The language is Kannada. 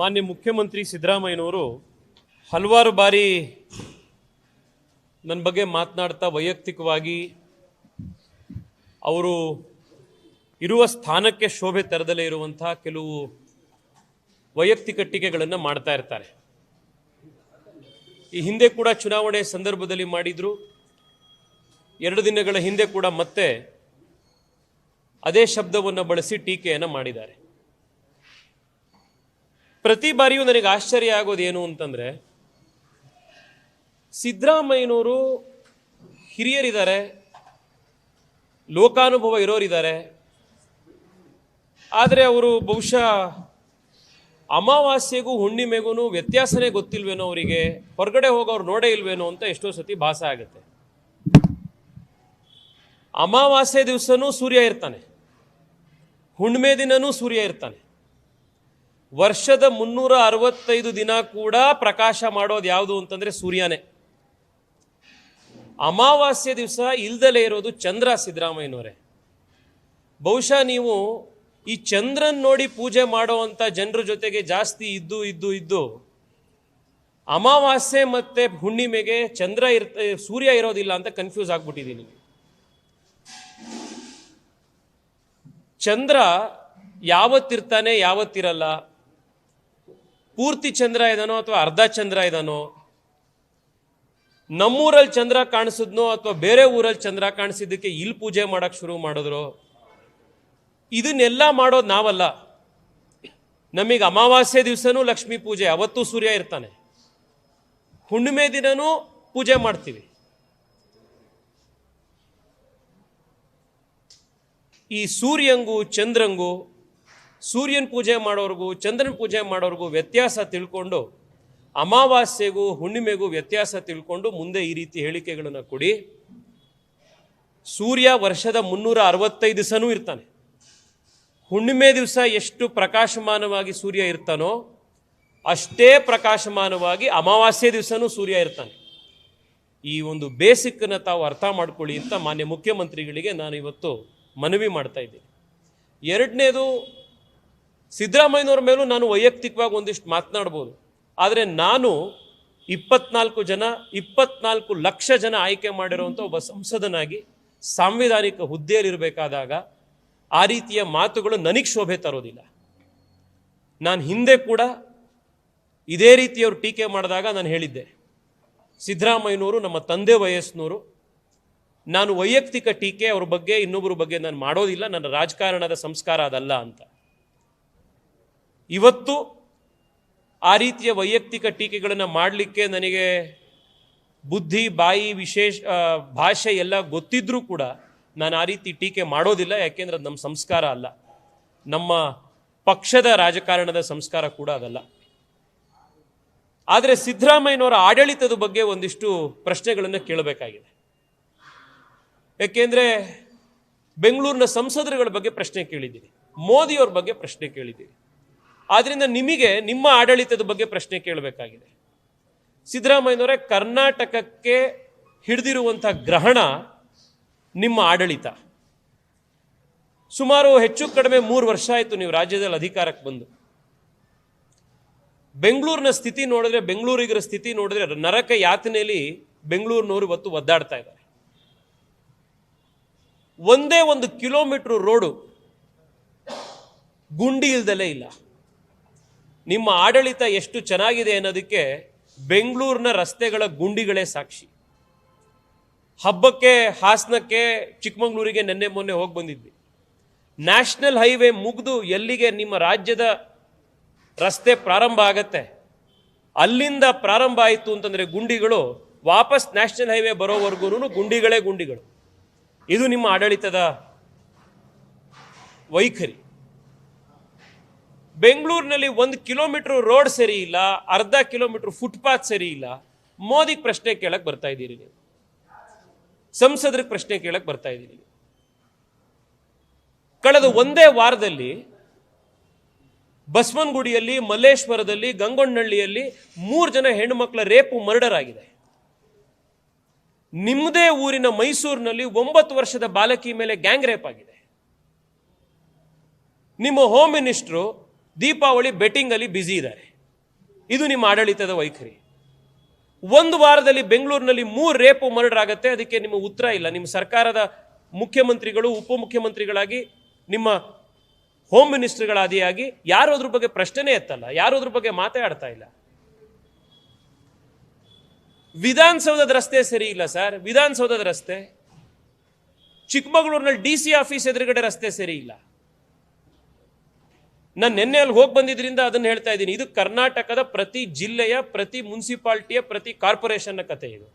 ಮಾನ್ಯ ಮುಖ್ಯಮಂತ್ರಿ ಸಿದ್ದರಾಮಯ್ಯನವರು ಹಲವಾರು ಬಾರಿ ನನ್ನ ಬಗ್ಗೆ ಮಾತನಾಡ್ತಾ ವೈಯಕ್ತಿಕವಾಗಿ ಅವರು ಇರುವ ಸ್ಥಾನಕ್ಕೆ ಶೋಭೆ ತರದಲ್ಲೇ ಇರುವಂತಹ ಕೆಲವು ವೈಯಕ್ತಿಕ ಟೀಕೆಗಳನ್ನು ಮಾಡ್ತಾ ಇರ್ತಾರೆ. ಈ ಹಿಂದೆ ಕೂಡ ಚುನಾವಣೆ ಸಂದರ್ಭದಲ್ಲಿ ಮಾಡಿದ್ರು, 2 ದಿನಗಳ ಹಿಂದೆ ಕೂಡ ಮತ್ತೆ ಅದೇ ಶಬ್ದವನ್ನು ಬಳಸಿ ಟೀಕೆಯನ್ನು ಮಾಡಿದ್ದಾರೆ. ಪ್ರತಿ ಬಾರಿಯೂ ನನಗೆ ಆಶ್ಚರ್ಯ ಆಗೋದೇನು ಅಂತಂದರೆ, ಸಿದ್ದರಾಮಯ್ಯನವರು ಹಿರಿಯರಿದ್ದಾರೆ, ಲೋಕಾನುಭವ ಇರೋರಿದ್ದಾರೆ, ಆದರೆ ಅವರು ಬಹುಶಃ ಅಮಾವಾಸ್ಯೆಗೂ ಹುಣ್ಣಿಮೆಗೂ ವ್ಯತ್ಯಾಸನೇ ಗೊತ್ತಿಲ್ವೇನೋ, ಅವರಿಗೆ ಹೊರಗಡೆ ಹೋಗೋರು ನೋಡೇ ಇಲ್ವೇನೋ ಅಂತ ಎಷ್ಟೋ ಸತಿ ಭಾಸ ಆಗುತ್ತೆ. ಅಮಾವಾಸ್ಯೆ ದಿವಸನೂ ಸೂರ್ಯ ಇರ್ತಾನೆ, ಹುಣ್ಣಿಮೆ ದಿನನೂ ಸೂರ್ಯ ಇರ್ತಾನೆ. ವರ್ಷದ 365 ದಿನ ಕೂಡ ಪ್ರಕಾಶ ಮಾಡೋದು ಯಾವುದು ಅಂತಂದರೆ ಸೂರ್ಯನೇ. ಅಮಾವಾಸ್ಯೆ ದಿವಸ ಇಲ್ದಲೇ ಇರೋದು ಚಂದ್ರ. ಸಿದ್ದರಾಮಯ್ಯನವರೇ, ಬಹುಶಃ ನೀವು ಈ ಚಂದ್ರನ್ ನೋಡಿ ಪೂಜೆ ಮಾಡೋವಂಥ ಜನರ ಜೊತೆಗೆ ಜಾಸ್ತಿ ಇದ್ದು ಅಮಾವಾಸ್ಯೆ ಮತ್ತು ಹುಣ್ಣಿಮೆಗೆ ಸೂರ್ಯ ಇರೋದಿಲ್ಲ ಅಂತ ಕನ್ಫ್ಯೂಸ್ ಆಗ್ಬಿಟ್ಟಿದ್ದೀನಿ. ಚಂದ್ರ ಯಾವತ್ತಿರ್ತಾನೆ ಯಾವತ್ತಿರಲ್ಲ, ಪೂರ್ತಿ ಚಂದ್ರ ಇದಾನೋ ಅಥವಾ ಅರ್ಧ ಚಂದ್ರ ಇದಾನೋ, ನಮ್ಮೂರಲ್ಲಿ ಚಂದ್ರ ಕಾಣಿಸಿದ್ನೋ ಅಥವಾ ಬೇರೆ ಊರಲ್ಲಿ ಚಂದ್ರ ಕಾಣಿಸಿದ್ದಕ್ಕೆ ಇಲ್ಲಿ ಪೂಜೆ ಮಾಡಕ್ಕೆ ಶುರು ಮಾಡಿದ್ರು, ಇದನ್ನೆಲ್ಲ ಮಾಡೋದು ನಾವಲ್ಲ. ನಮಗೆ ಅಮಾವಾಸ್ಯೆ ದಿವಸನೂ ಲಕ್ಷ್ಮೀ ಪೂಜೆ, ಅವತ್ತು ಸೂರ್ಯ ಇರ್ತಾನೆ, ಹುಣ್ಣಿಮೆ ದಿನನೂ ಪೂಜೆ ಮಾಡ್ತೀವಿ. ಈ ಸೂರ್ಯಂಗೂ ಚಂದ್ರಂಗೂ, ಸೂರ್ಯನ ಪೂಜೆ ಮಾಡೋರ್ಗೂ ಚಂದ್ರನ ಪೂಜೆ ಮಾಡೋರ್ಗೂ ವ್ಯತ್ಯಾಸ ತಿಳ್ಕೊಂಡು, ಅಮಾವಾಸ್ಯೆಗೂ ಹುಣ್ಣಿಮೆಗೂ ವ್ಯತ್ಯಾಸ ತಿಳ್ಕೊಂಡು ಮುಂದೆ ಈ ರೀತಿ ಹೇಳಿಕೆಗಳನ್ನು ಕೊಡಿ. ಸೂರ್ಯ ವರ್ಷದ 365 ದಿವಸನೂ ಇರ್ತಾನೆ. ಹುಣ್ಣಿಮೆ ದಿವಸ ಎಷ್ಟು ಪ್ರಕಾಶಮಾನವಾಗಿ ಸೂರ್ಯ ಇರ್ತಾನೋ ಅಷ್ಟೇ ಪ್ರಕಾಶಮಾನವಾಗಿ ಅಮಾವಾಸ್ಯೆ ದಿವಸನೂ ಸೂರ್ಯ ಇರ್ತಾನೆ. ಈ ಒಂದು ಬೇಸಿಕ್ಕನ್ನು ತಾವು ಅರ್ಥ ಮಾಡ್ಕೊಳ್ಳಿ ಅಂತ ಮಾನ್ಯ ಮುಖ್ಯಮಂತ್ರಿಗಳಿಗೆ ನಾನು ಇವತ್ತು ಮನವಿ ಮಾಡ್ತಾ ಇದ್ದೀನಿ. ಎರಡನೇದು, ಸಿದ್ದರಾಮಯ್ಯನವ್ರ ಮೇಲೂ ನಾನು ವೈಯಕ್ತಿಕವಾಗಿ ಒಂದಿಷ್ಟು ಮಾತನಾಡ್ಬೋದು, ಆದರೆ ನಾನು 24 ಲಕ್ಷ ಜನ ಆಯ್ಕೆ ಮಾಡಿರುವಂಥ ಒಬ್ಬ ಸಂಸದನಾಗಿ ಸಾಂವಿಧಾನಿಕ ಹುದ್ದೆಯಲ್ಲಿರಬೇಕಾದಾಗ ಆ ರೀತಿಯ ಮಾತುಗಳು ನನಗೆ ಶೋಭೆ ತರೋದಿಲ್ಲ. ನಾನು ಹಿಂದೆ ಕೂಡ ಇದೇ ರೀತಿಯವರು ಟೀಕೆ ಮಾಡಿದಾಗ ನಾನು ಹೇಳಿದ್ದೆ, ಸಿದ್ದರಾಮಯ್ಯನವರು ನಮ್ಮ ತಂದೆ ವಯಸ್ಸಿನವರು, ನಾನು ವೈಯಕ್ತಿಕ ಟೀಕೆ ಅವ್ರ ಬಗ್ಗೆ ಇನ್ನೊಬ್ಬರ ಬಗ್ಗೆ ನಾನು ಮಾಡೋದಿಲ್ಲ, ನನ್ನ ರಾಜಕಾರಣದ ಸಂಸ್ಕಾರ ಅದಲ್ಲ ಅಂತ. ಇವತ್ತು ಆ ರೀತಿಯ ವೈಯಕ್ತಿಕ ಟೀಕೆಗಳನ್ನು ಮಾಡಲಿಕ್ಕೆ ನನಗೆ ಬುದ್ಧಿ, ಬಾಯಿ, ಭಾಷೆ ಎಲ್ಲ ಗೊತ್ತಿದ್ರೂ ಕೂಡ ನಾನು ಆ ರೀತಿ ಟೀಕೆ ಮಾಡೋದಿಲ್ಲ. ಯಾಕೆಂದ್ರೆ ಅದು ನಮ್ಮ ಸಂಸ್ಕಾರ ಅಲ್ಲ, ನಮ್ಮ ಪಕ್ಷದ ರಾಜಕಾರಣದ ಸಂಸ್ಕಾರ ಕೂಡ ಅದಲ್ಲ. ಆದರೆ ಸಿದ್ದರಾಮಯ್ಯನವರ ಆಡಳಿತದ ಬಗ್ಗೆ ಒಂದಿಷ್ಟು ಪ್ರಶ್ನೆಗಳನ್ನು ಕೇಳಬೇಕಾಗಿದೆ. ಯಾಕೆಂದರೆ ಬೆಂಗಳೂರಿನ ಸಂಸದರುಗಳ ಬಗ್ಗೆ ಪ್ರಶ್ನೆ ಕೇಳಿದ್ದೀನಿ, ಮೋದಿಯವ್ರ ಬಗ್ಗೆ ಪ್ರಶ್ನೆ ಕೇಳಿದ್ದೀನಿ. ಆದ್ದರಿಂದ ನಿಮಗೆ ನಿಮ್ಮ ಆಡಳಿತದ ಬಗ್ಗೆ ಪ್ರಶ್ನೆ ಕೇಳಬೇಕಾಗಿದೆ. ಸಿದ್ದರಾಮಯ್ಯನವರೇ, ಕರ್ನಾಟಕಕ್ಕೆ ಹಿಡಿದಿರುವಂಥ ಗ್ರಹಣ ನಿಮ್ಮ ಆಡಳಿತ. ಸುಮಾರು ಹೆಚ್ಚು ಕಡಿಮೆ 3 ವರ್ಷ ಆಯಿತು ನೀವು ರಾಜ್ಯದಲ್ಲಿ ಅಧಿಕಾರಕ್ಕೆ ಬಂದು. ಬೆಂಗಳೂರಿನ ಸ್ಥಿತಿ ನೋಡಿದ್ರೆ, ಬೆಂಗಳೂರಿಗರ ಸ್ಥಿತಿ ನೋಡಿದ್ರೆ ನರಕ ಯಾತನೆಯಲ್ಲಿ ಬೆಂಗಳೂರಿನವರು ಇವತ್ತು ಒದ್ದಾಡ್ತಾ ಇದ್ದಾರೆ. ಒಂದೇ 1 ಕಿಲೋಮೀಟರ್ ರೋಡು ಗುಂಡಿ ಇಲ್ದಲೇ ಇಲ್ಲ. ನಿಮ್ಮ ಆಡಳಿತ ಎಷ್ಟು ಚೆನ್ನಾಗಿದೆ ಅನ್ನೋದಕ್ಕೆ ಬೆಂಗಳೂರಿನ ರಸ್ತೆಗಳ ಗುಂಡಿಗಳೇ ಸಾಕ್ಷಿ. ಹಬ್ಬಕ್ಕೆ ಹಾಸನಕ್ಕೆ, ಚಿಕ್ಕಮಗಳೂರಿಗೆ ನೆನ್ನೆ ಮೊನ್ನೆ ಹೋಗಿ ಬಂದಿದ್ವಿ. ನ್ಯಾಷನಲ್ ಹೈವೇ ಮುಗಿದು ಎಲ್ಲಿಗೆ ನಿಮ್ಮ ರಾಜ್ಯದ ರಸ್ತೆ ಪ್ರಾರಂಭ ಆಗತ್ತೆ, ಅಲ್ಲಿಂದ ಪ್ರಾರಂಭ ಆಯಿತು ಅಂತಂದರೆ ಗುಂಡಿಗಳು, ವಾಪಸ್ ನ್ಯಾಷನಲ್ ಹೈವೇ ಬರೋವರೆಗೂ ಗುಂಡಿಗಳೇ ಗುಂಡಿಗಳು. ಇದು ನಿಮ್ಮ ಆಡಳಿತದ ವೈಖರಿ. ಬೆಂಗಳೂರಿನಲ್ಲಿ 1 ಕಿಲೋಮೀಟರ್ ರೋಡ್ ಸರಿ ಇಲ್ಲ, ಅರ್ಧ ಕಿಲೋಮೀಟರ್ ಫುಟ್ಪಾತ್ ಸರಿ ಇಲ್ಲ. ಮೋದಿಗೆ ಪ್ರಶ್ನೆ ಕೇಳಕ್ಕೆ ಬರ್ತಾ ಇದ್ದೀರಿ ನೀವು, ಸಂಸದರಿಗೆ ಪ್ರಶ್ನೆ ಕೇಳಕ್ಕೆ ಬರ್ತಾ ಇದ್ದೀರಿ. ಕಳೆದ ಒಂದೇ ವಾರದಲ್ಲಿ ಬಸವನಗುಡಿಯಲ್ಲಿ, ಮಲ್ಲೇಶ್ವರದಲ್ಲಿ, ಗಂಗೊಣ್ಣಹಳ್ಳಿಯಲ್ಲಿ 3 ಜನ ಹೆಣ್ಣುಮಕ್ಕಳ ರೇಪು, ಮರ್ಡರ್ ಆಗಿದೆ. ನಿಮ್ಮದೇ ಊರಿನ ಮೈಸೂರಿನಲ್ಲಿ 9 ವರ್ಷದ ಬಾಲಕಿ ಮೇಲೆ ಗ್ಯಾಂಗ್ ರೇಪ್ ಆಗಿದೆ. ನಿಮ್ಮ ಹೋಮ್ ಮಿನಿಸ್ಟ್ರು ದೀಪಾವಳಿ ಬೆಟ್ಟಿಂಗಲ್ಲಿ ಬ್ಯುಸಿ ಇದ್ದಾರೆ. ಇದು ನಿಮ್ಮ ಆಡಳಿತದ ವೈಖರಿ. ಒಂದು ವಾರದಲ್ಲಿ ಬೆಂಗಳೂರಿನಲ್ಲಿ 3 ರೇಪ್ ಮರ್ಡರ್ ಆಗುತ್ತೆ, ಅದಕ್ಕೆ ನಿಮ್ಮ ಉತ್ತರ ಇಲ್ಲ. ನಿಮ್ಮ ಸರ್ಕಾರದ ಮುಖ್ಯಮಂತ್ರಿಗಳು, ಉಪಮುಖ್ಯಮಂತ್ರಿಗಳಾಗಿ, ನಿಮ್ಮ ಹೋಮ್ ಮಿನಿಸ್ಟರ್ಗಳಾದಿಯಾಗಿ ಯಾರು ಅದ್ರ ಬಗ್ಗೆ ಪ್ರಶ್ನೆನೇ ಎತ್ತಲ್ಲ, ಯಾರು ಅದ್ರ ಬಗ್ಗೆ ಮಾತಾಡ್ತಾ ಇಲ್ಲ. ವಿಧಾನಸೌಧದ ರಸ್ತೆ ಸರಿ ಇಲ್ಲ ಸರ್, ವಿಧಾನಸೌಧದ ರಸ್ತೆ. ಚಿಕ್ಕಮಗಳೂರಿನಲ್ಲಿ DC ಆಫೀಸ್ ಎದುರುಗಡೆ ರಸ್ತೆ ಸರಿ ಇಲ್ಲ. ನಾನು ನಿನ್ನೆ ಅಲ್ಲಿ ಹೋಗಿ ಬಂದಿದ್ರಿಂದ ಅದನ್ನು ಹೇಳ್ತಾ ಇದ್ದೀನಿ. ಇದು ಕರ್ನಾಟಕದ ಪ್ರತಿ ಜಿಲ್ಲೆಯ, ಪ್ರತಿ ಮುನ್ಸಿಪಾಲಿಟಿಯ, ಪ್ರತಿ ಕಾರ್ಪೊರೇಷನ್ನ ಕತೆ ಇದು.